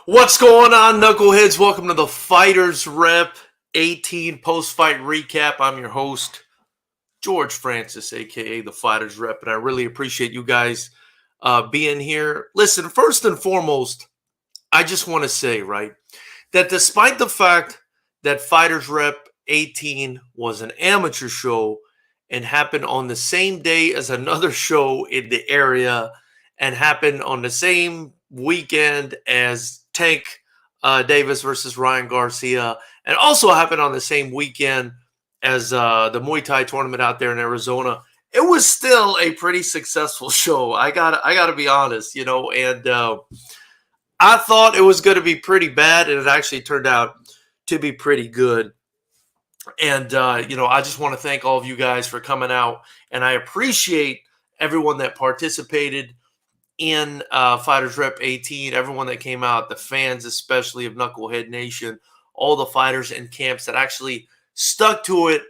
What's going on, knuckleheads? Welcome to the Fighters Rep 18 post-fight recap. I'm your host, George Francis, aka the Fighters Rep, and I really appreciate you guys being here. Listen, first and foremost, I just want to say, right, that despite the fact that Fighters Rep 18 was an amateur show and happened on the same day as another show in the area and happened on the same weekend as Tank Davis versus Ryan Garcia, and also happened on the same weekend as the Muay Thai tournament out there in Arizona, it was still a pretty successful show. I gotta be honest, and I thought it was going to be pretty bad, and it actually turned out to be pretty good. And I just want to thank all of you guys for coming out, and I appreciate everyone that participated in Fighters Rep 18, everyone that came out, the fans especially of Knucklehead Nation, all the fighters and camps that actually stuck to it,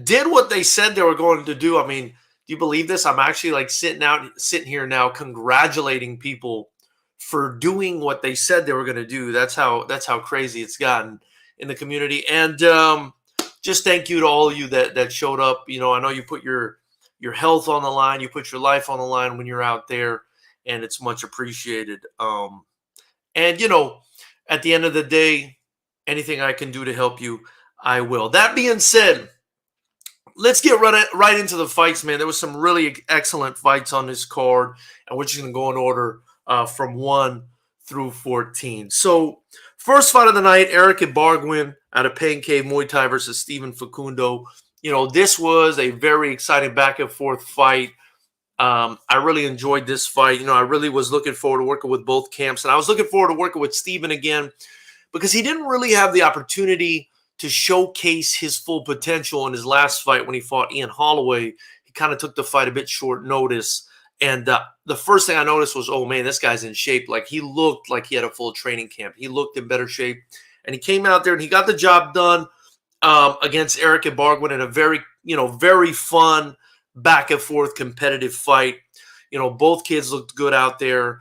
did what they said they were going to do. I mean, do you believe this? I'm actually like sitting here now congratulating people for doing what they said they were going to do. That's how crazy it's gotten in the community. And just thank you to all of you that showed up. I know you put your health on the line, you put your life on the line when you're out there, and it's much appreciated. And at the end of the day, anything I can do to help you, I will. That being said, let's get right into the fights, man. There was some really excellent fights on this card, and we're just going to go in order from 1 through 14. So, first fight of the night, Eric Ibargüen out of Pain Cave Muay Thai versus Steven Facundo. This was a very exciting back and forth fight. I really enjoyed this fight. I really was looking forward to working with both camps, and I was looking forward to working with Steven again because he didn't really have the opportunity to showcase his full potential in his last fight when he fought Ian Holloway. He kind of took the fight a bit short notice. And the first thing I noticed was, oh, man, this guy's in shape. Like, he looked like he had a full training camp. He looked in better shape. And he came out there and he got the job done against Eric Ibargüen in a very fun, back and forth competitive fight. Both kids looked good out there.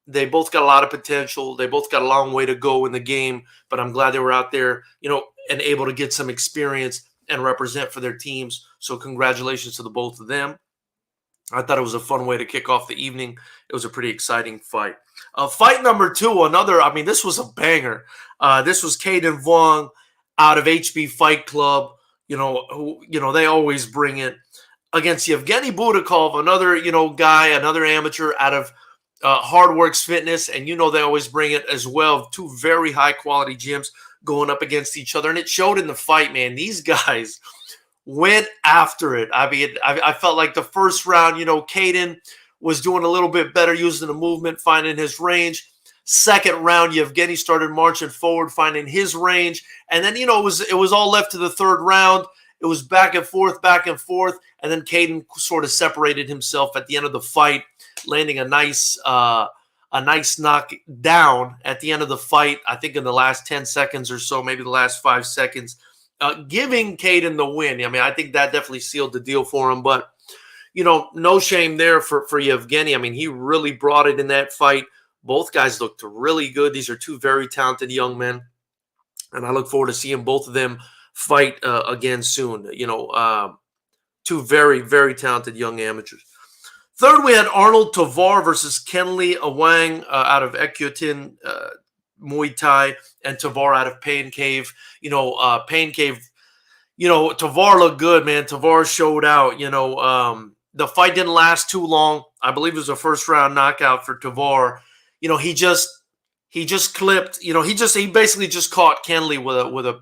They both got a lot of potential. They both got a long way to go in the game, but I'm glad they were out there, and able to get some experience and represent for their teams. So congratulations to the both of them. I thought it was a fun way to kick off the evening. It was a pretty exciting fight. Fight number 2, this was a banger. This was Caden Vuong out of HB Fight Club, who they always bring it, against Yevgeny Budakov, another, guy, another amateur out of Hardworks Fitness, and they always bring it as well. 2 very high-quality gyms going up against each other, and it showed in the fight, man. These guys went after it. I mean, I felt like the first round, Caden was doing a little bit better, using the movement, finding his range. Second round, Yevgeny started marching forward, finding his range. And then, it was all left to the third round. It was back and forth. And then Caden sort of separated himself at the end of the fight, landing a nice knockdown at the end of the fight. I think in the last 10 seconds or so, maybe the last 5 seconds, giving Caden the win. I mean, I think that definitely sealed the deal for him. But, no shame there for Yevgeny. I mean, he really brought it in that fight. Both guys looked really good. These are 2 very talented young men, and I look forward to seeing both of them fight again soon. 2 very, very talented young amateurs. Third, we had Arnold Tovar versus Kenley Awang out of Ekyotin Muay Thai, and Tovar out of Pain Cave. Pain Cave, Tovar looked good, man. Tovar showed out. The fight didn't last too long. I believe it was a first-round knockout for Tovar. He just clipped. He basically just caught Kenley with a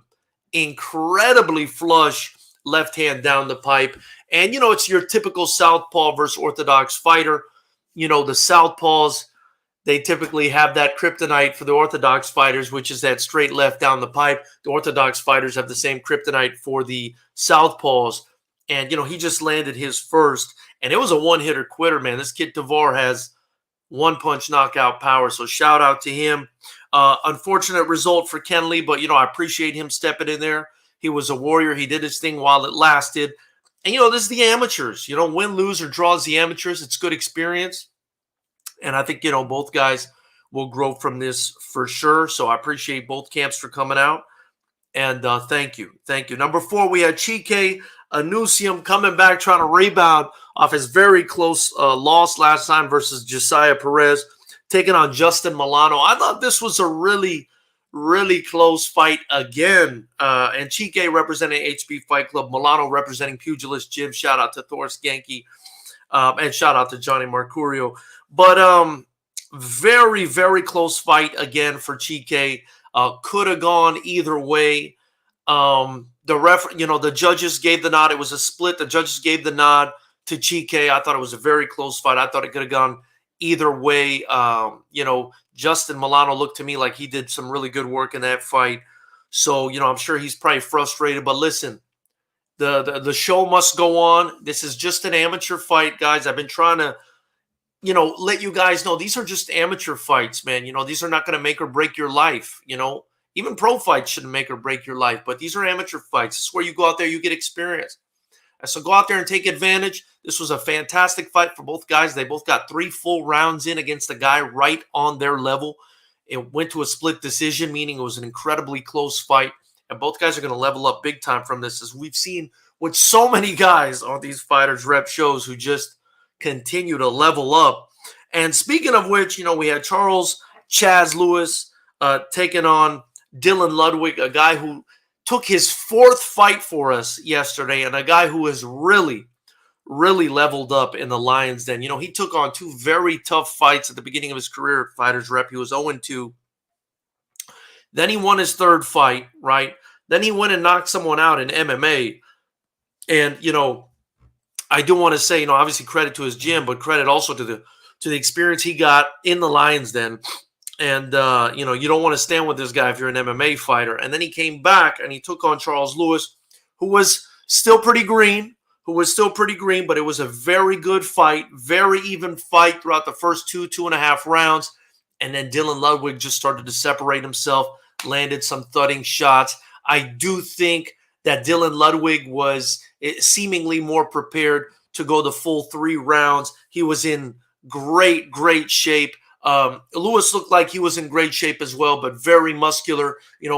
incredibly flush left hand down the pipe. And, it's your typical southpaw versus orthodox fighter. The southpaws, they typically have that kryptonite for the orthodox fighters, which is that straight left down the pipe. The orthodox fighters have the same kryptonite for the southpaws. And, he just landed his first. And it was a one-hitter quitter, man. This kid Tovar has one-punch knockout power. So shout out to him. Unfortunate result for Kenley, but, I appreciate him stepping in there. He was a warrior. He did his thing while it lasted. And, this is the amateurs. Win, lose, or draws the amateurs. It's good experience. And I think, both guys will grow from this for sure. So I appreciate both camps for coming out. And thank you. Thank you. Number 4, we had Chike Anusium coming back, trying to rebound off his very close loss last time versus Josiah Perez, taking on Justin Milano. I thought this was a really, really close fight again. And Chike representing HB Fight Club, Milano representing Pugilist Gym. Shout out to Thor Skanky, and shout out to Johnny Mercurio. But very, very close fight again for Chike. Could have gone either way. The judges gave the nod. It was a split. The judges gave the nod to Chike. I thought it was a very close fight. I thought it could have gone either way. Justin Milano looked to me like he did some really good work in that fight. So, I'm sure he's probably frustrated. But listen, the show must go on. This is just an amateur fight, guys. I've been trying to, let you guys know these are just amateur fights, man. These are not going to make or break your life. Even pro fights shouldn't make or break your life, but these are amateur fights. This is where you go out there, you get experience. And so go out there and take advantage. This was a fantastic fight for both guys. They both got 3 full rounds in against a guy right on their level. It went to a split decision, meaning it was an incredibly close fight. And both guys are going to level up big time from this, as we've seen with so many guys on these Fighters Rep shows who just continue to level up. And speaking of which, we had Charles Chaz Lewis taking on Dylan Ludwig, a guy who took his 4th fight for us yesterday, and a guy who has really, really leveled up in the Lions Den. He took on 2 very tough fights at the beginning of his career at Fighters Rep. He was 0-2. Then he won his 3rd fight, right? Then he went and knocked someone out in MMA. And, I do want to say, obviously credit to his gym, but credit also to the experience he got in the Lions Den. And, you don't want to stand with this guy if you're an MMA fighter. And then he came back and he took on Charles Lewis, who was still pretty green, but it was a very good fight, very even fight throughout the first 2.5 rounds. And then Dylan Ludwig just started to separate himself, landed some thudding shots. I do think that Dylan Ludwig was seemingly more prepared to go the full 3 rounds. He was in great, great shape. Lewis looked like he was in great shape as well, but very muscular.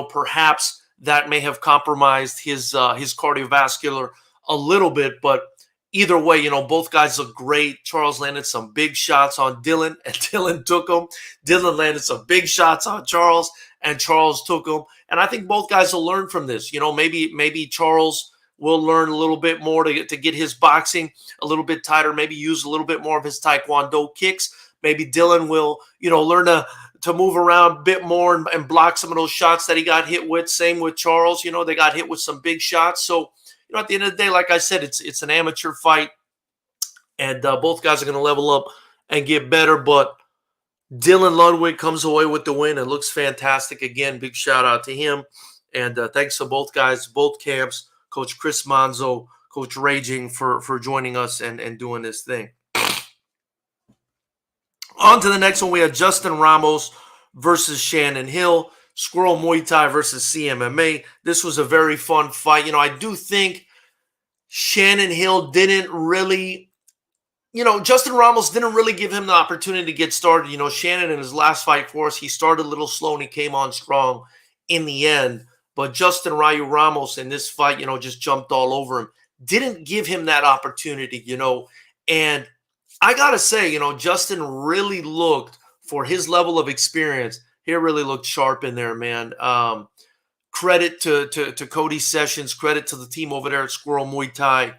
Perhaps that may have compromised his cardiovascular a little bit. But either way, both guys look great. Charles landed some big shots on Dylan, and Dylan took them. Dylan landed some big shots on Charles, and Charles took them. And I think both guys will learn from this. Maybe Charles will learn a little bit more to get his boxing a little bit tighter, maybe use a little bit more of his Taekwondo kicks. Maybe Dylan will, learn to move around a bit more and block some of those shots that he got hit with. Same with Charles. They got hit with some big shots. So, at the end of the day, like I said, it's an amateur fight. And both guys are going to level up and get better. But Dylan Ludwig comes away with the win and looks fantastic. Again, big shout out to him. And thanks to both guys, both camps, Coach Chris Monzo, Coach Raging for joining us and doing this thing. On to the next one, we have Justin Ramos versus Shannon Hill, Squirrel Muay Thai versus CMMA. This was a very fun fight. I do think Shannon Hill didn't really, Justin Ramos didn't really give him the opportunity to get started. Shannon in his last fight for us, he started a little slow and he came on strong in the end. But Justin Ryu Ramos in this fight, just jumped all over him. Didn't give him that opportunity, and I got to say, Justin really looked, for his level of experience, he really looked sharp in there, man. Credit to Cody Sessions, credit to the team over there at Squirrel Muay Thai.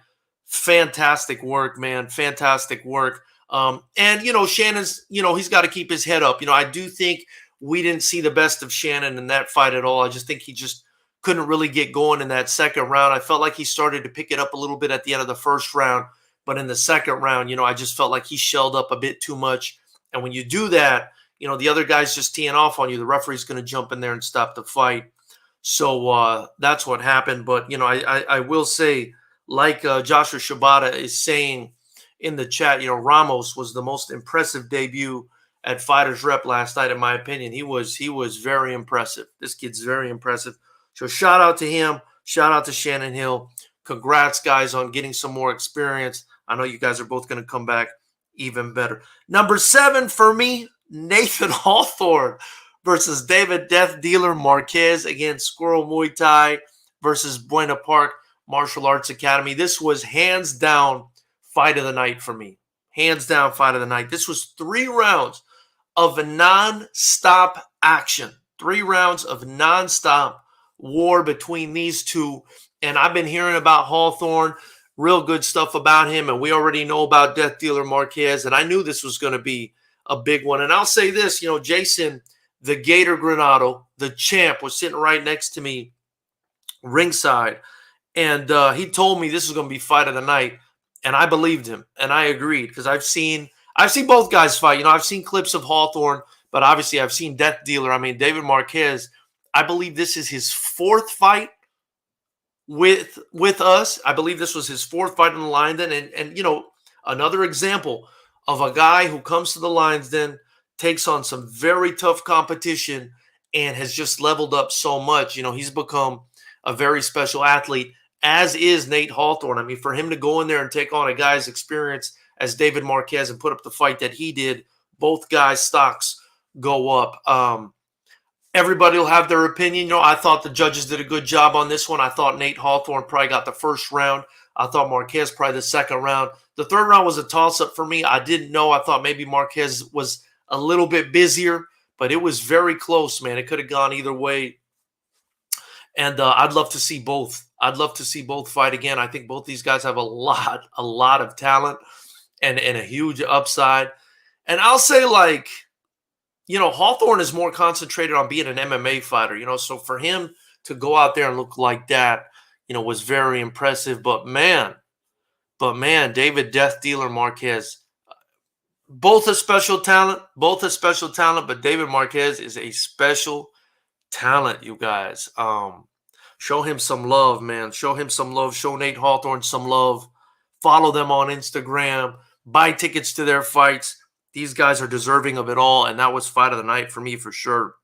Fantastic work, man. Fantastic work. And, Shannon's, he's got to keep his head up. I do think we didn't see the best of Shannon in that fight at all. I just think he just couldn't really get going in that second round. I felt like he started to pick it up a little bit at the end of the first round. But in the second round, I just felt like he shelled up a bit too much. And when you do that, the other guy's just teeing off on you. The referee's going to jump in there and stop the fight. So that's what happened. But, I will say, like Joshua Shibata is saying in the chat, Ramos was the most impressive debut at Fighters Rep last night, in my opinion. He was very impressive. This kid's very impressive. So shout out to him. Shout out to Shannon Hill. Congrats, guys, on getting some more experience. I know you guys are both going to come back even better. Number 7 for me, Nathan Hawthorne versus David Death Dealer Marquez against Squirrel Muay Thai versus Buena Park Martial Arts Academy. This was hands down fight of the night for me. Hands down fight of the night. This was 3 rounds of non-stop action. 3 rounds of non-stop war between these two. And I've been hearing about Hawthorne, real good stuff about him. And we already know about Death Dealer Marquez. And I knew this was going to be a big one. And I'll say this, Jason, the Gator Granado, the champ, was sitting right next to me ringside. And he told me this was going to be fight of the night. And I believed him. And I agreed because I've seen both guys fight. I've seen clips of Hawthorne, but obviously I've seen Death Dealer. I mean, David Marquez, I believe this is his 4th fight with us. I believe this was his 4th fight in the Lions Den. And another example of a guy who comes to the Lions Den, takes on some very tough competition, and has just leveled up so much. He's become a very special athlete, as is Nate Hawthorne. I mean, for him to go in there and take on a guy's experience as David Marquez and put up the fight that he did, both guys' stocks go up. Everybody will have their opinion. I thought the judges did a good job on this one. I thought Nate Hawthorne probably got the 1st round. I thought Marquez probably the 2nd round. The 3rd round was a toss-up for me. I didn't know. I thought maybe Marquez was a little bit busier, but it was very close, man. It could have gone either way. And I'd love to see both. I'd love to see both fight again. I think both these guys have a lot of talent and a huge upside. And I'll say, Hawthorne is more concentrated on being an MMA fighter, so for him to go out there and look like that, was very impressive. But man, David Death Dealer Marquez, both a special talent, but David Marquez is a special talent, you guys. Show him some love, man. Show him some love. Show Nate Hawthorne some love. Follow them on Instagram. Buy tickets to their fights. These guys are deserving of it all, and that was fight of the night for me for sure.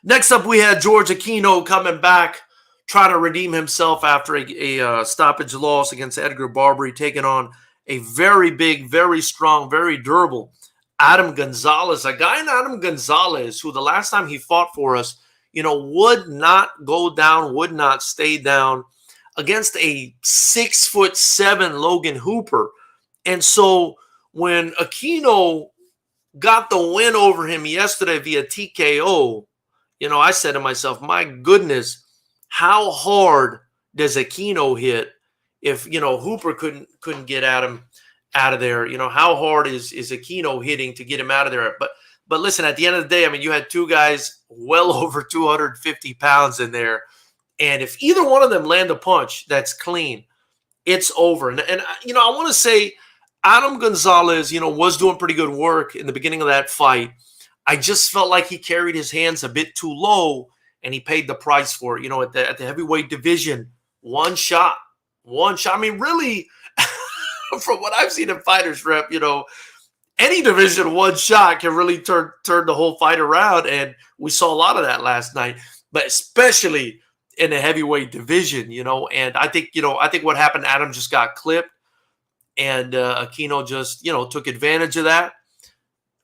Next up, we had George Aquino coming back, trying to redeem himself after a stoppage loss against Edgar Barbary, taking on a very big, very strong, very durable Adam Gonzalez, a guy in Adam Gonzalez who the last time he fought for us, would not go down, would not stay down against a 6'7" Logan Hooper. And so when Aquino got the win over him yesterday via TKO, I said to myself, my goodness, how hard does Aquino hit if, Hooper couldn't get at him out of there? How hard is Aquino hitting to get him out of there? But listen, at the end of the day, I mean, you had 2 guys well over 250 pounds in there. And if either one of them land a punch that's clean, it's over. And I want to say Adam Gonzalez, was doing pretty good work in the beginning of that fight. I just felt like he carried his hands a bit too low, and he paid the price for it. At the heavyweight division, one shot. I mean, really, from what I've seen in FightersRep, any division, one shot can really turn the whole fight around, and we saw a lot of that last night. But especially in the heavyweight division, and I think what happened, Adam just got clipped. And Aquino just, took advantage of that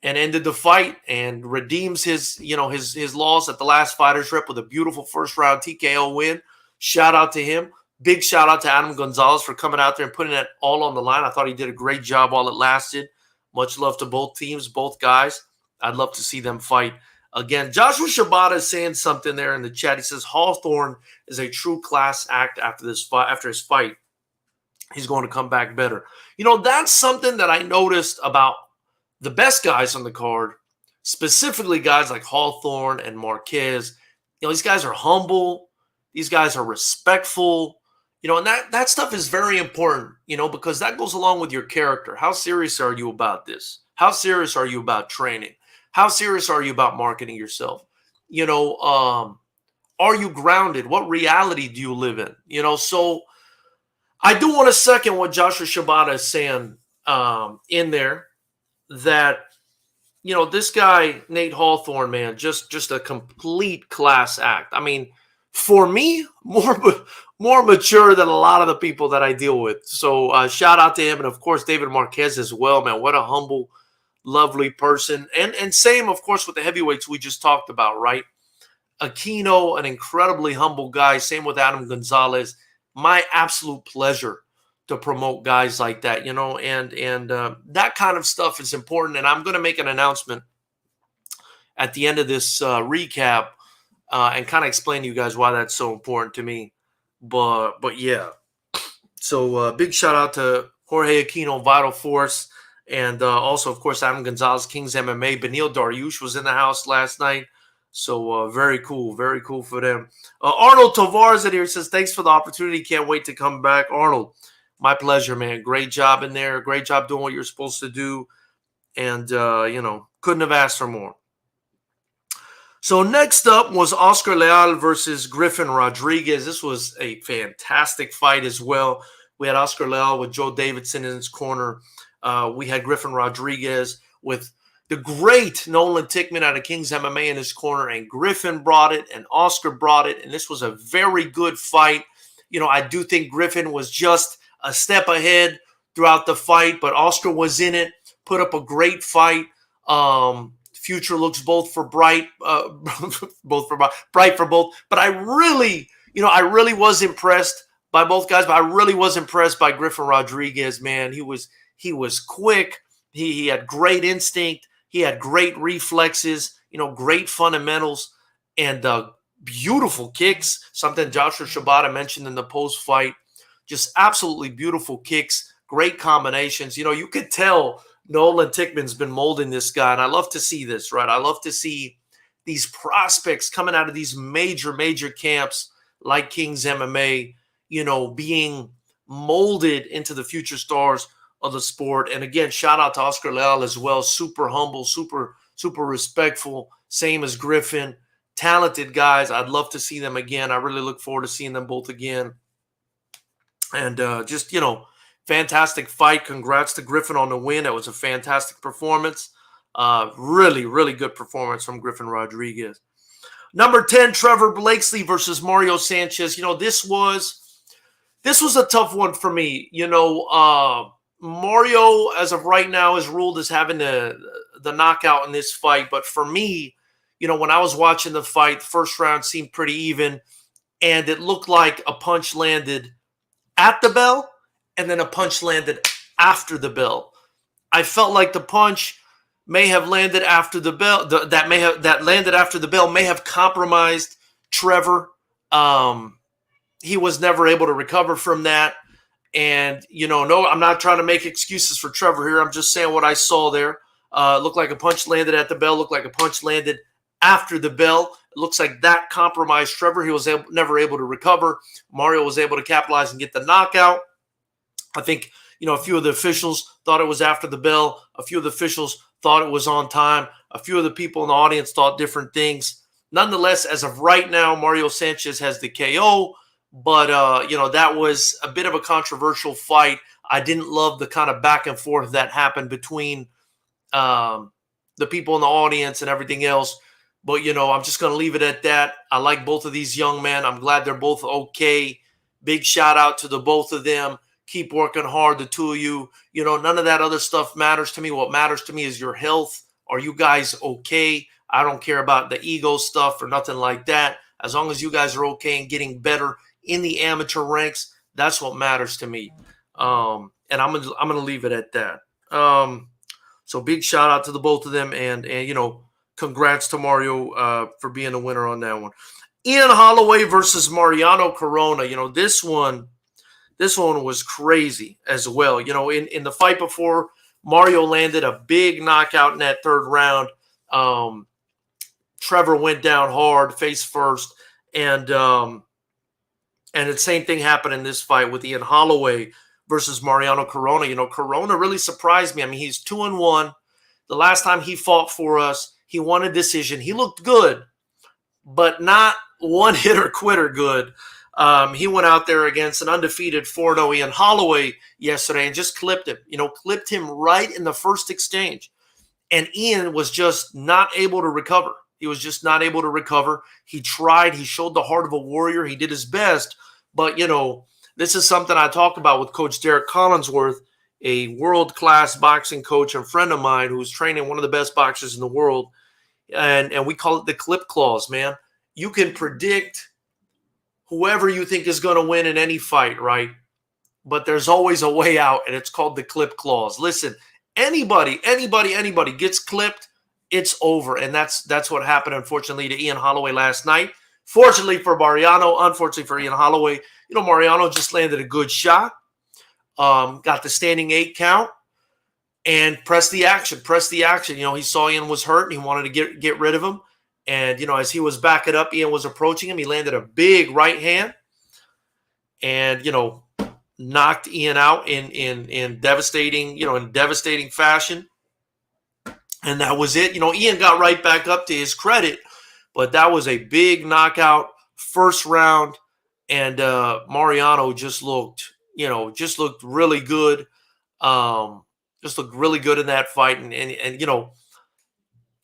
and ended the fight and redeems his loss at the last FightersRep with a beautiful 1st round TKO win. Shout out to him. Big shout out to Adam Gonzalez for coming out there and putting it all on the line. I thought he did a great job while it lasted. Much love to both teams, both guys. I'd love to see them fight again. Joshua Shibata is saying something there in the chat. He says Hawthorne is a true class act after his fight. He's going to come back better. That's something that I noticed about the best guys on the card, specifically guys like Hawthorne and Marquez. These guys are humble. These guys are respectful. And that stuff is very important, because that goes along with your character. How serious are you about this? How serious are you about training? How serious are you about marketing yourself? Are you grounded? What reality do you live in? So I do want to second what Joshua Shibata is saying in there, that, this guy, Nate Hawthorne, man, just a complete class act. I mean, for me, more mature than a lot of the people that I deal with. So shout out to him. And, of course, David Marquez as well, man. What a humble lovely person. And same, of course, with the heavyweights we just talked about, right? Aquino, an incredibly humble guy. Same with Adam Gonzalez. My absolute pleasure to promote guys like that, you know, and that kind of stuff is important. And I'm going to make an announcement at the end of this recap and kind of explain to you guys why that's so important to me. But yeah, so big shout out to Jorge Aquino, Vital Force, and also, of course, Adam Gonzalez, Kings MMA. Benil Dariush was in the house last night. So very cool for them. Arnold Tavares in here says, thanks for the opportunity. Can't wait to come back. Arnold, my pleasure, man. Great job in there. Great job doing what you're supposed to do. And, you know, couldn't have asked for more. So next up was Oscar Leal versus Griffin Rodriguez. This was a fantastic fight as well. We had Oscar Leal with Joe Davidson in his corner. We had Griffin Rodriguez with the great Nolan Tickman out of Kings MMA in his corner, and Griffin brought it, and Oscar brought it, and this was a very good fight. You know, I do think Griffin was just a step ahead throughout the fight, but Oscar was in it, put up a great fight. Future looks bright for both. But I really was impressed by both guys. But I really was impressed by Griffin Rodriguez, man. He was quick. He had great instinct. He had great reflexes, you know, great fundamentals, and beautiful kicks, something Joshua Shibata mentioned in the post-fight. Just absolutely beautiful kicks, great combinations. You know, you could tell Nolan Tickman's been molding this guy, and I love to see this, right? I love to see these prospects coming out of these major camps like Kings MMA, you know, being molded into the future stars of the sport. And again, shout out to Oscar Leal as well. Super humble, super respectful. Same as Griffin. Talented guys. I'd love to see them again. I really look forward to seeing them both again. And just, you know, fantastic fight. Congrats to Griffin on the win. That was a fantastic performance. Really good performance from Griffin Rodriguez. Number 10, Trevor Blakeslee versus Mario Sanchez. You know, this was a tough one for me. You know, Mario, as of right now, is ruled as having the knockout in this fight. But for me, you know, when I was watching the fight, the first round seemed pretty even, and it looked like a punch landed at the bell and then a punch landed after the bell. I felt like the punch may have landed after the bell. That landed after the bell may have compromised Trevor. He was never able to recover from that. And, you know, no, I'm not trying to make excuses for Trevor here. I'm just saying what I saw there. Looked like a punch landed at the bell. Looked like a punch landed after the bell. It looks like that compromised Trevor. He was never able to recover. Mario was able to capitalize and get the knockout. I think, you know, a few of the officials thought it was after the bell. A few of the officials thought it was on time. A few of the people in the audience thought different things. Nonetheless, as of right now, Mario Sanchez has the KO. But, you know, that was a bit of a controversial fight. I didn't love the kind of back and forth that happened between the people in the audience and everything else. But, you know, I'm just going to leave it at that. I like both of these young men. I'm glad they're both okay. Big shout out to the both of them. Keep working hard, the two of you. You know, none of that other stuff matters to me. What matters to me is your health. Are you guys okay? I don't care about the ego stuff or nothing like that. As long as you guys are okay and getting better in the amateur ranks, that's what matters to me. And I'm gonna leave it at that. So big shout out to the both of them, and you know, congrats to Mario for being the winner on that one. Ian Holloway versus Mariano Corona. You know, this one was crazy as well. You know, in the fight before, Mario landed a big knockout in that third round. Trevor went down hard, face first, and the same thing happened in this fight with Ian Holloway versus Mariano Corona. You know, Corona really surprised me. I mean, he's 2-1. The last time he fought for us, he won a decision. He looked good, but not one hitter quitter good. He went out there against an undefeated 4-0 Ian Holloway yesterday and just clipped him. You know, clipped him right in the first exchange. And Ian was just not able to recover. He was just not able to recover. He tried. He showed the heart of a warrior. He did his best. But, you know, this is something I talked about with Coach Derek Collinsworth a world-class boxing coach and friend of mine who's training one of the best boxers in the world, and we call it the clip clause, man. You can predict whoever you think is going to win in any fight, right? But there's always a way out, and it's called the clip clause. Listen, anybody gets clipped, it's over. And that's what happened, unfortunately, to Ian Holloway last night. Fortunately for Mariano, unfortunately for Ian Holloway, Mariano just landed a good shot, got the standing 8 count, and pressed the action. He saw Ian was hurt, and he wanted to get rid of him. And, as he was backing up, Ian was approaching him. He landed a big right hand and, knocked Ian out in devastating fashion. And that was it. Ian got right back up, to his credit, but that was a big knockout, first round. And Mariano just looked really good. Just looked really good in that fight. And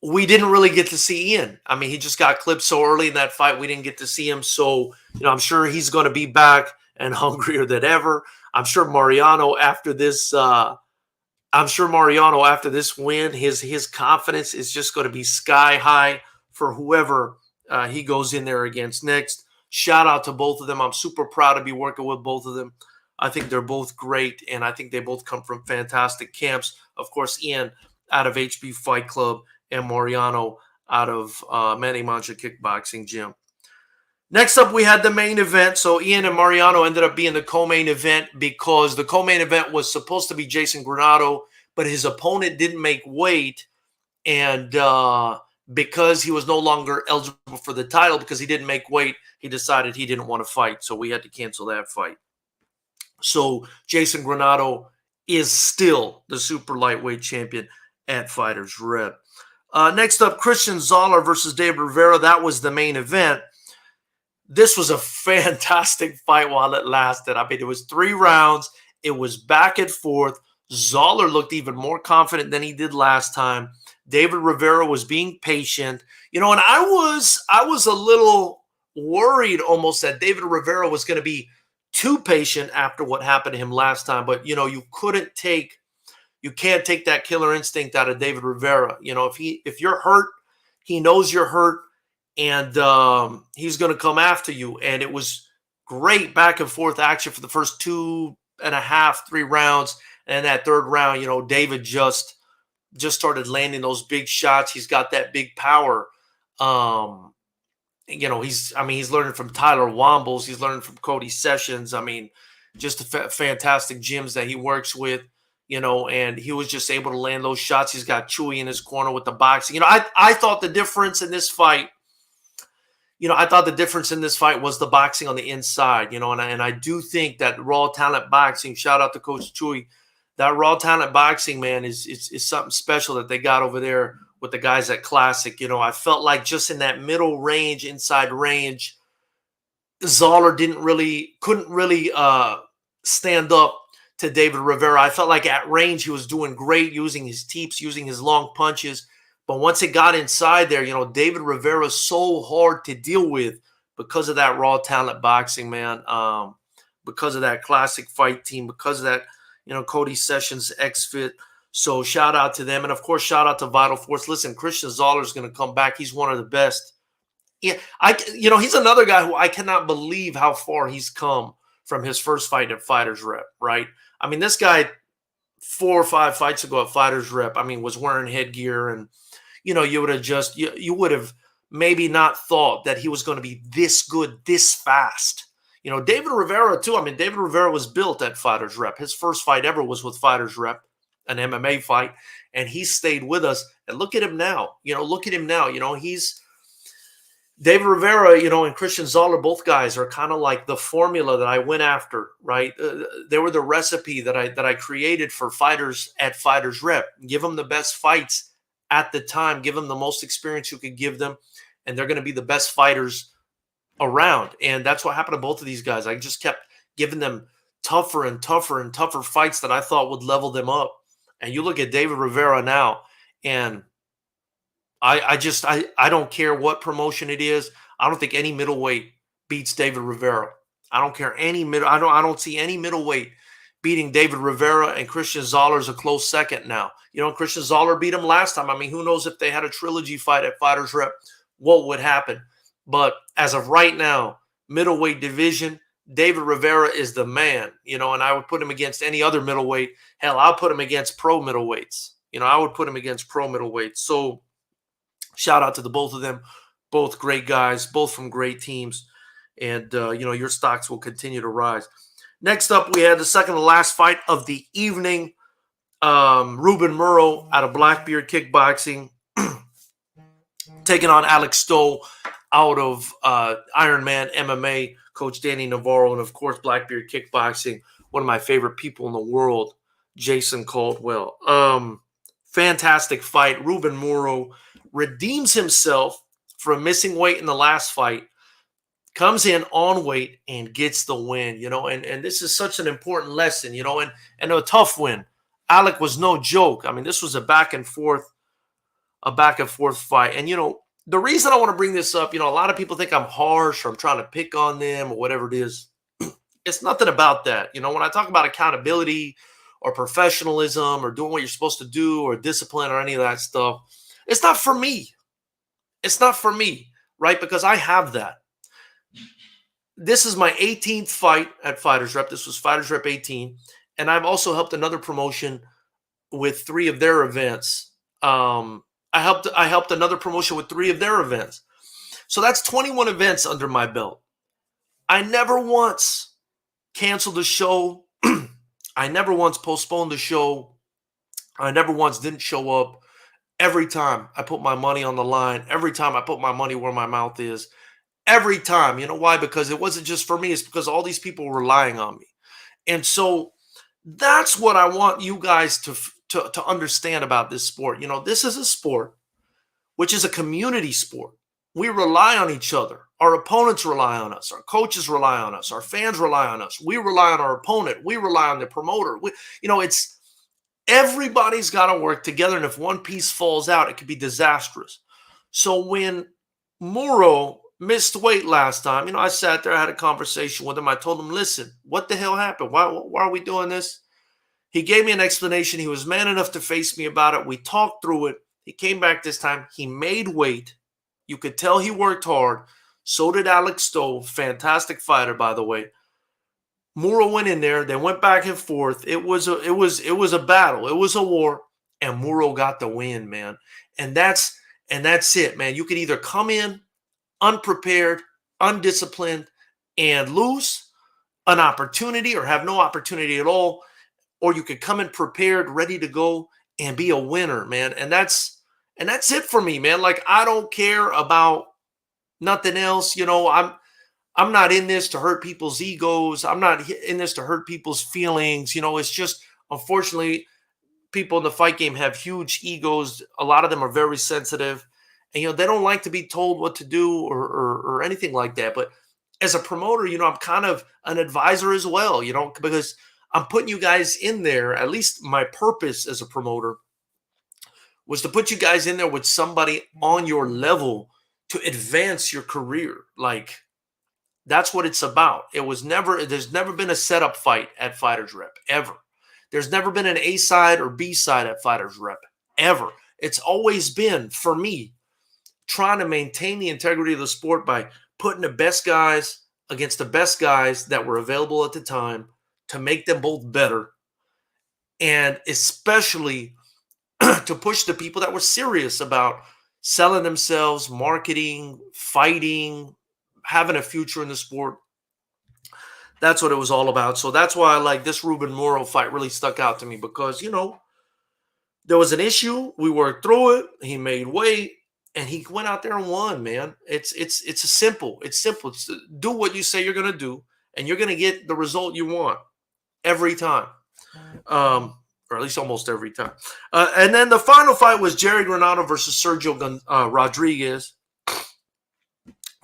we didn't really get to see Ian. I mean, he just got clipped so early in that fight. We didn't get to see him. So, I'm sure he's going to be back and hungrier than ever. I'm sure Mariano after this win, his confidence is just going to be sky high for whoever he goes in there against next. Shout out to both of them. I'm super proud to be working with both of them. I think they're both great, and I think they both come from fantastic camps. Of course, Ian out of HB Fight Club and Mariano out of Manny Mancha Kickboxing Gym. Next up, we had the main event. So Ian and Mariano ended up being the co-main event because the co-main event was supposed to be Jason Granado, but his opponent didn't make weight. And because he was no longer eligible for the title because he didn't make weight, he decided he didn't want to fight. So we had to cancel that fight. So Jason Granado is still the super lightweight champion at FightersRep. Next up, Christian Zoller versus David Rivera. That was the main event. This was a fantastic fight while it lasted. I mean, it was 3 rounds. It was back and forth. Zoller looked even more confident than he did last time. David Rivera was being patient. And I was a little worried almost that David Rivera was going to be too patient after what happened to him last time. But, you can't take that killer instinct out of David Rivera. If you're hurt, he knows you're hurt. And he's going to come after you. And it was great back and forth action for the first 2.5, 3 rounds. And that third round, David just started landing those big shots. He's got that big power. He's learning from Tyler Wombles. He's learning from Cody Sessions. I mean, just fantastic gyms that he works with. And he was just able to land those shots. He's got Chewy in his corner with the boxing. I thought the difference in this fight. Was the boxing on the inside, and I do think that Raw Talent Boxing, shout out to Coach Chewy, that Raw Talent Boxing, man, is something special that they got over there with the guys at Classic. I felt like just in that middle range, inside range, Zoller couldn't really stand up to David Rivera. I felt like at range he was doing great, using his teeps, using his long punches. But once it got inside there, David Rivera is so hard to deal with because of that Raw Talent Boxing, man. Because of that Classic Fight team, because of that, Cody Sessions X-Fit. So shout out to them. And, of course, shout out to Vital Force. Listen, Christian Zoller is going to come back. He's one of the best. Yeah, he's another guy who I cannot believe how far he's come from his first fight at FightersRep, right? I mean, this guy 4 or 5 fights ago at FightersRep, was wearing headgear and, you would have maybe not thought that he was going to be this good, this fast. David Rivera, too. David Rivera was built at FightersRep. His first fight ever was with FightersRep, an MMA fight, and he stayed with us. And look at him now. He's David Rivera, and Christian Zoller, both guys are kind of like the formula that I went after, right? They were the recipe that I created for fighters at FightersRep. Give them the best fights at the time, give them the most experience you could give them, and they're going to be the best fighters around. And that's what happened to both of these guys. I just kept giving them tougher and tougher and tougher fights that I thought would level them up. And you look at David Rivera now, and I don't care what promotion it is. I don't think any middleweight beats David Rivera. I don't care I don't see any middleweight beating David Rivera, and Christian Zoller is a close second now. Christian Zoller beat him last time. I mean, who knows if they had a trilogy fight at Fighters Rep, what would happen? But as of right now, middleweight division, David Rivera is the man, and I would put him against any other middleweight. Hell, I'll put him against pro middleweights. I would put him against pro middleweights. So shout out to the both of them. Both great guys, both from great teams. And, your stocks will continue to rise. Next up, we had the second to last fight of the evening. Ruben Murrow out of Blackbeard Kickboxing taking on Alex Stowe out of Ironman MMA, Coach Danny Navarro, and, of course, Blackbeard Kickboxing, one of my favorite people in the world, Jason Caldwell. Fantastic fight. Ruben Murrow redeems himself from missing weight in the last fight, comes in on weight, and gets the win, and this is such an important lesson, and a tough win. Alec was no joke. I mean, this was a back and forth fight. And, the reason I want to bring this up, a lot of people think I'm harsh or I'm trying to pick on them or whatever it is. It's nothing about that. When I talk about accountability or professionalism or doing what you're supposed to do or discipline or any of that stuff, it's not for me. It's not for me, right? Because I have that. This is my 18th fight at Fighters Rep. This was Fighters Rep 18. And I've also helped another promotion with 3 of their events. I helped another promotion with 3 of their events. So that's 21 events under my belt. I never once canceled a show. I never once postponed the show. I never once didn't show up. Every time I put my money on the line, every time I put my money where my mouth is, every time. You know why? Because it wasn't just for me. It's because all these people were relying on me. And so that's what I want you guys to understand about this sport. This is a sport which is a community sport. We rely on each other. Our opponents rely on us. Our coaches rely on us. Our fans rely on us. We rely on our opponent. We rely on the promoter. It's everybody's got to work together. And if one piece falls out, it could be disastrous. So when Murrow missed weight last time, I sat there, I had a conversation with him. I told him, listen, what the hell happened? Why are we doing this? He gave me an explanation. He was man enough to face me about it. We talked through it. He came back this time. He made weight. You could tell he worked hard. So did Alex Stowe. Fantastic fighter, by the way. Murrow went in there. They went back and forth. It was a battle. It was a war. And Murrow got the win, man. And that's it, man. You could either come in unprepared, undisciplined, and lose an opportunity or have no opportunity at all, or you could come in prepared, ready to go, and be a winner, man. And that's it for me, man. Like, I don't care about nothing else. I'm not in this to hurt people's egos. I'm not in this to hurt people's feelings. It's just, unfortunately, people in the fight game have huge egos. A lot of them are very sensitive. And, they don't like to be told what to do or anything like that. But as a promoter, I'm kind of an advisor as well, because I'm putting you guys in there. At least my purpose as a promoter was to put you guys in there with somebody on your level to advance your career. Like, that's what it's about. There's never been a setup fight at Fighters Rep, ever. There's never been an A side or B side at Fighters Rep, ever. It's always been, for me, trying to maintain the integrity of the sport by putting the best guys against the best guys that were available at the time to make them both better, and especially to push the people that were serious about selling themselves, marketing, fighting, having a future in the sport. That's what it was all about. So that's why I like this Ruben Murrow fight really stuck out to me, because, there was an issue. We worked through it. He made weight. And he went out there and won, man. It's simple. It's simple. It's do what you say you're going to do, and you're going to get the result you want every time, or at least almost every time. And then the final fight was Jerry Granado versus Sergio Rodriguez.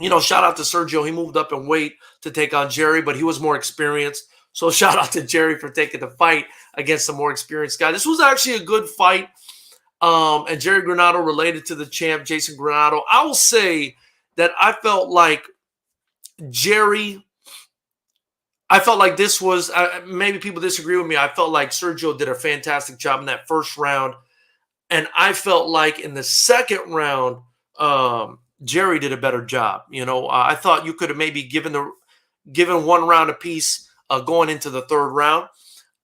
Shout out to Sergio. He moved up in weight to take on Jerry, but he was more experienced. So shout out to Jerry for taking the fight against a more experienced guy. This was actually a good fight. And Jerry Granado related to the champ, Jason Granado. I will say that I felt like Jerry I felt like this was, maybe people disagree with me. I felt like Sergio did a fantastic job in that first round. And I felt like in the second round, Jerry did a better job. I thought you could have maybe given one round apiece going into the third round.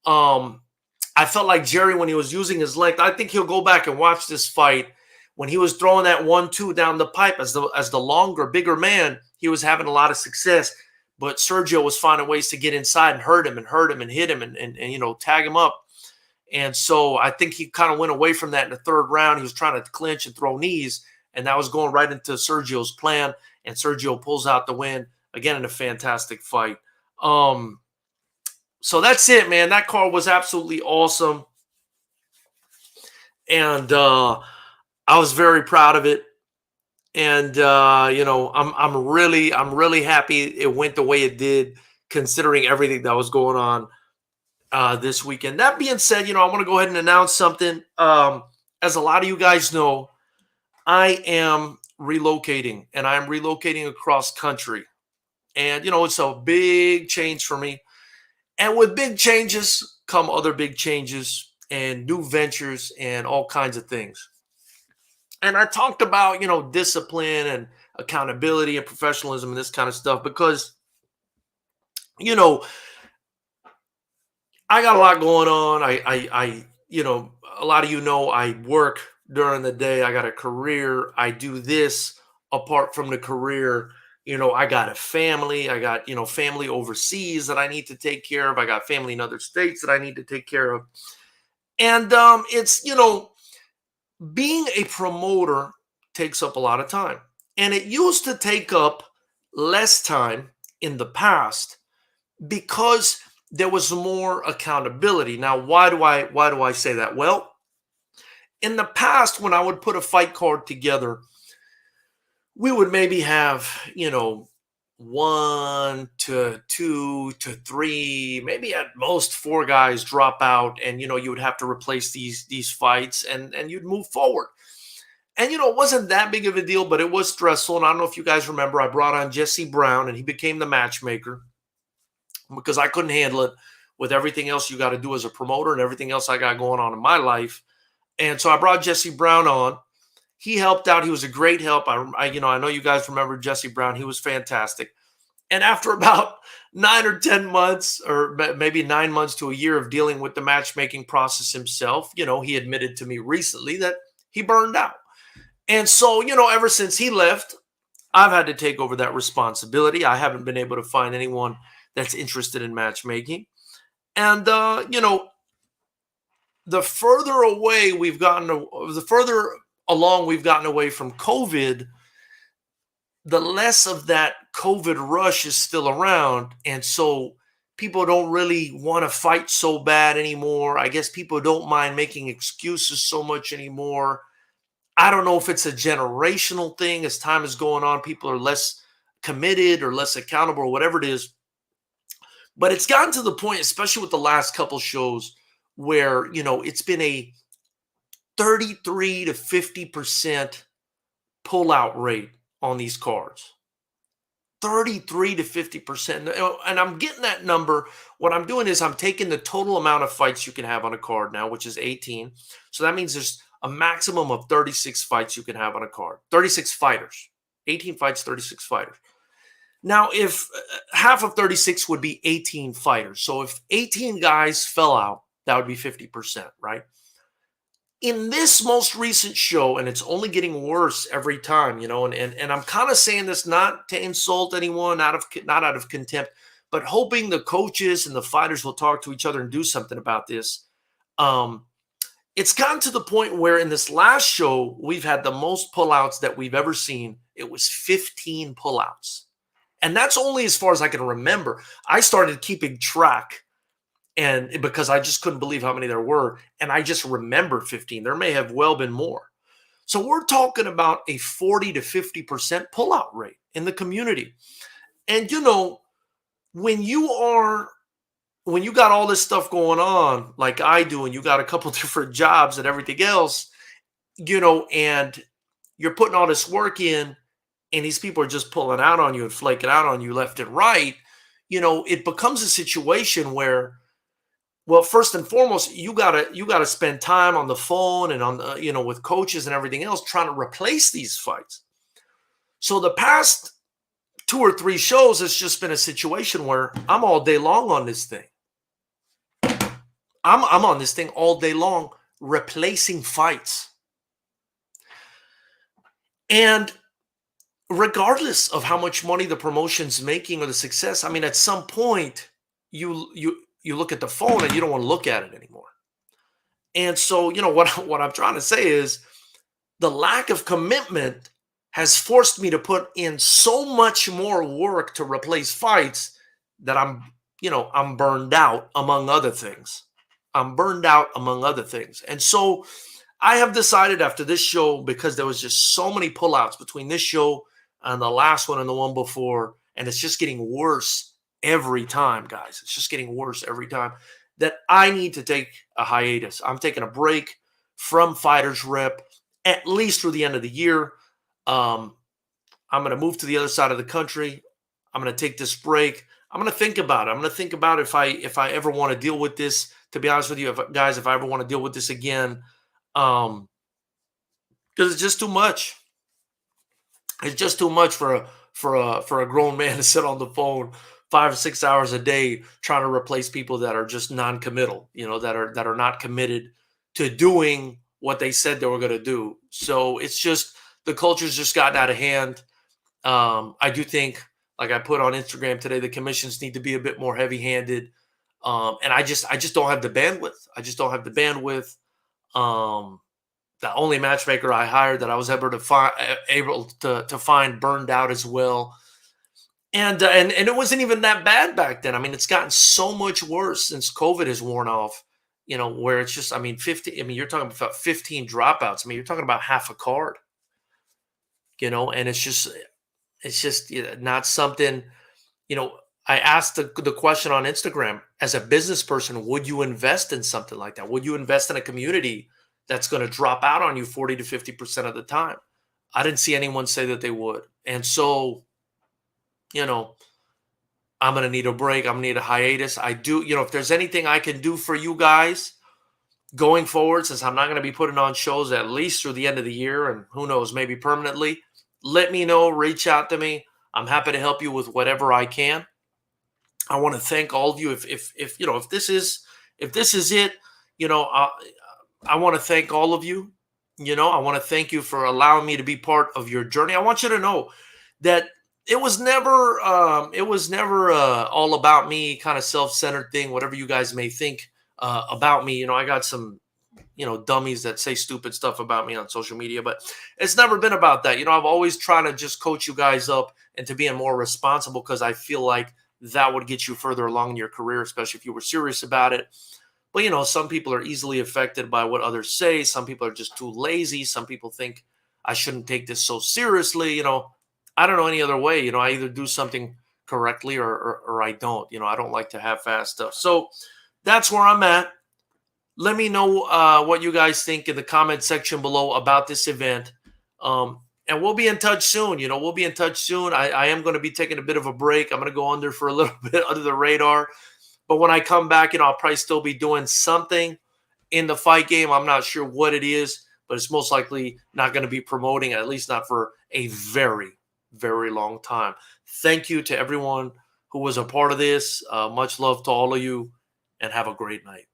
I felt like Jerry, when he was using his length, I think he'll go back and watch this fight. When he was throwing that 1-2 down the pipe as the longer, bigger man, he was having a lot of success. But Sergio was finding ways to get inside and hurt him and hit him and tag him up. And so I think he kind of went away from that in the third round. He was trying to clinch and throw knees, and that was going right into Sergio's plan. And Sergio pulls out the win again in a fantastic fight. So that's it, man. That card was absolutely awesome, and I was very proud of it. And I'm really happy it went the way it did, considering everything that was going on this weekend. That being said, I want to go ahead and announce something. As a lot of you guys know, I am relocating, and I'm relocating across country. And, it's a big change for me. And with big changes come other big changes and new ventures and all kinds of things. And I talked about, discipline and accountability and professionalism and this kind of stuff because, I got a lot going on. A lot of I work during the day. I got a career. I do this apart from the career. I got a family. I got, family overseas that I need to take care of. I got family in other states that I need to take care of. And it's, being a promoter takes up a lot of time. And it used to take up less time in the past because there was more accountability. Now, why do I say that? Well, in the past, when I would put a fight card together, we would maybe have, 1 to 2 to 3, maybe at most 4 guys drop out, and you would have to replace these fights, and you'd move forward. And it wasn't that big of a deal, but it was stressful. And I don't know if you guys remember, I brought on Jesse Brown, and he became the matchmaker because I couldn't handle it with everything else you got to do as a promoter and everything else I got going on in my life. And so I brought Jesse Brown on. He helped out. He was a great help. I know you guys remember Jesse Brown. He was fantastic. And after about 9 or 10 months, or maybe 9 months to a year of dealing with the matchmaking process himself, he admitted to me recently that he burned out. And so, ever since he left, I've had to take over that responsibility. I haven't been able to find anyone that's interested in matchmaking. And, the further along we've gotten away from COVID, the less of that COVID rush is still around. And so people don't really want to fight so bad anymore. I guess people don't mind making excuses so much anymore. I don't know if it's a generational thing. As time is going on, people are less committed or less accountable or whatever it is. But it's gotten to the point, especially with the last couple shows, where, it's been a 33 to 50% pullout rate on these cards. 33 to 50%. And I'm getting that number. What I'm doing is I'm taking the total amount of fights you can have on a card now, which is 18. So that means there's a maximum of 36 fights you can have on a card. 36 fighters. 18 fights, 36 fighters. Now, if half of 36 would be 18 fighters. So if 18 guys fell out, that would be 50%, right? In this most recent show, and it's only getting worse every time, and I'm kind of saying this not to insult anyone, not out of contempt, but hoping the coaches and the fighters will talk to each other and do something about this. It's gotten to the point where in this last show, we've had the most pullouts that we've ever seen. It was 15 pullouts. And that's only as far as I can remember. I started keeping track, and because I just couldn't believe how many there were, and I just remembered 15. There may have well been more. So we're talking about a 40 to 50% pullout rate in the community. And when you got all this stuff going on like I do, and you got a couple different jobs and everything else, and you're putting all this work in, and these people are just pulling out on you and flaking out on you left and right, it becomes a situation where, well, first and foremost, you gotta spend time on the phone and on the, with coaches and everything else trying to replace these fights. So the past 2 or 3 shows, it's just been a situation where I'm all day long on this thing. I'm on this thing all day long, replacing fights. And regardless of how much money the promotion's making or the success, I mean, at some point, you look at the phone and you don't want to look at it anymore. And so, what I'm trying to say is the lack of commitment has forced me to put in so much more work to replace fights that I'm burned out, among other things. I'm burned out, among other things. And so I have decided after this show, because there was just so many pullouts between this show and the last one and the one before, and it's just getting worse every time, guys. It's just getting worse every time, that I need to take a hiatus. I'm taking a break from FightersRep at least through the end of the year. I'm going to move to the other side of the country. I'm going to take this break. I'm going to think about it. I'm going to think about if I ever want to deal with this. To be honest with you, if I ever want to deal with this again, because it's just too much. It's just too much for a grown man to sit on the phone 5 or 6 hours a day trying to replace people that are just non-committal, that are not committed to doing what they said they were going to do. So it's just, the culture's just gotten out of hand. I do think, like I put on Instagram today, the commissions need to be a bit more heavy-handed. And I just don't have the bandwidth. I just don't have the bandwidth. The only matchmaker I hired that I was able to find burned out as well. And it wasn't even that bad back then. I mean, it's gotten so much worse since COVID has worn off, where it's just, 50, you're talking about 15 dropouts. You're talking about half a card, and it's just not something, I asked the question on Instagram, as a business person, would you invest in something like that? Would you invest in a community that's going to drop out on you 40 to 50% of the time? I didn't see anyone say that they would. And so, I'm going to need a break. I'm going to need a hiatus. I do, if there's anything I can do for you guys going forward, since I'm not going to be putting on shows at least through the end of the year, and who knows, maybe permanently, let me know, reach out to me. I'm happy to help you with whatever I can. I want to thank all of you. If this is it, I want to thank all of you. I want to thank you for allowing me to be part of your journey. I want you to know that it was never all about me, kind of self-centered thing, whatever you guys may think about me. I got some, dummies that say stupid stuff about me on social media, but it's never been about that. I've always tried to just coach you guys up into being more responsible, because I feel like that would get you further along in your career, especially if you were serious about it. But, some people are easily affected by what others say. Some people are just too lazy. Some people think I shouldn't take this so seriously. I don't know any other way. I either do something correctly or I don't. I don't like to half-ass stuff. So that's where I'm at. Let me know what you guys think in the comment section below about this event. And we'll be in touch soon. We'll be in touch soon. I am going to be taking a bit of a break. I'm going to go under for a little bit under the radar. But when I come back, I'll probably still be doing something in the fight game. I'm not sure what it is, but it's most likely not going to be promoting, at least not for a very, very long time. Thank you to everyone who was a part of this. Much love to all of you, and have a great night.